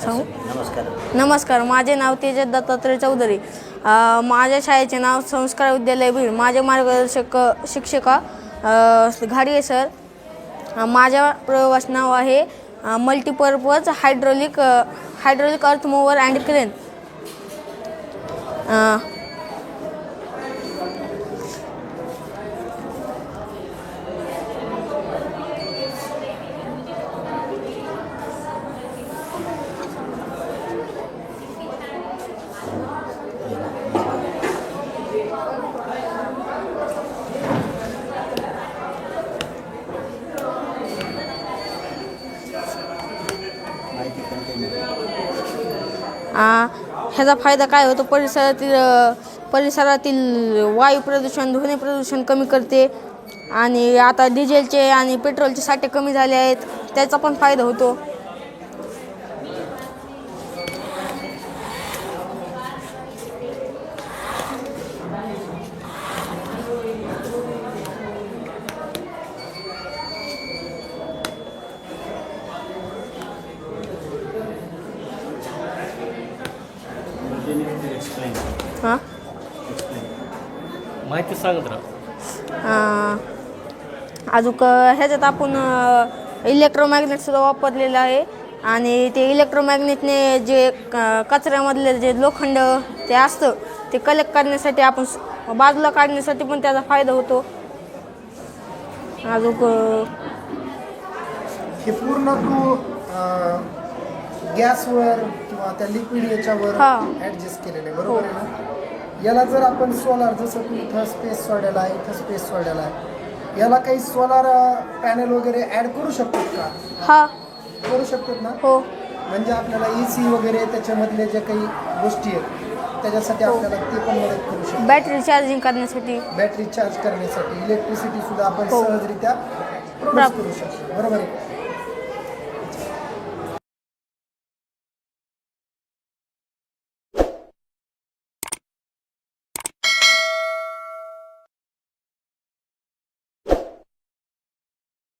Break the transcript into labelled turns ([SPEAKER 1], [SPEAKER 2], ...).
[SPEAKER 1] सांगू?
[SPEAKER 2] नमस्कार.
[SPEAKER 1] नमस्कार, माझे नाव तेजस दत्तात्रय चौधरी. माझ्या शाळेचे नाव संस्कार विद्यालय बीड. माझे मार्गदर्शक शिक्षिका घाडगे सर. माझ्या प्रयोगाचं नाव आहे मल्टीपर्पज हायड्रोलिक अर्थ मूव्हर अँड क्रेन. ह्याचा फायदा काय होतो? परिसरातील वायू प्रदूषण, ध्वनी प्रदूषण कमी करते. आणि आता डिझेलचे आणि पेट्रोलचे साठे कमी झाले आहेत, त्याचा पण फायदा होतो. हां
[SPEAKER 2] माहिती सांगत राहा.
[SPEAKER 1] अजून ह्याच्यात आपण इलेक्ट्रोमॅग्नेटसुद्धा वापरलेलं आहे. आणि ते इलेक्ट्रोमॅग्नेटने जे कचऱ्यामधले जे लोखंड ते असतं ते कलेक्ट करण्यासाठी, आपण बाजूला काढण्यासाठी पण त्याचा फायदा होतो. अजून
[SPEAKER 3] हे पूर्ण तू गॅसवर किंवा त्या लिक्विड याच्यावर ॲडजस्ट केलेलं आहे, बरोबर आहे ना? याला जर आपण सोलार, जसं तू इथं स्पेस सोडलेला आहे, इथं स्पेस सोडलेला आहे, याला काही सोलार पॅनल वगैरे ॲड करू शकतात का?
[SPEAKER 1] हा,
[SPEAKER 3] करू शकतात ना?
[SPEAKER 1] हो.
[SPEAKER 3] म्हणजे आपल्याला AC वगैरे त्याच्यामधले जे काही गोष्टी आहेत त्याच्यासाठी आपल्याला ते पण मदत करू शकतो.
[SPEAKER 1] बॅटरी चार्जिंग करण्यासाठी,
[SPEAKER 3] बॅटरी चार्ज करण्यासाठी इलेक्ट्रिसिटी सुद्धा आपण सहजरित्या प्रोड्यूस करू शकतो, बरोबर आहे?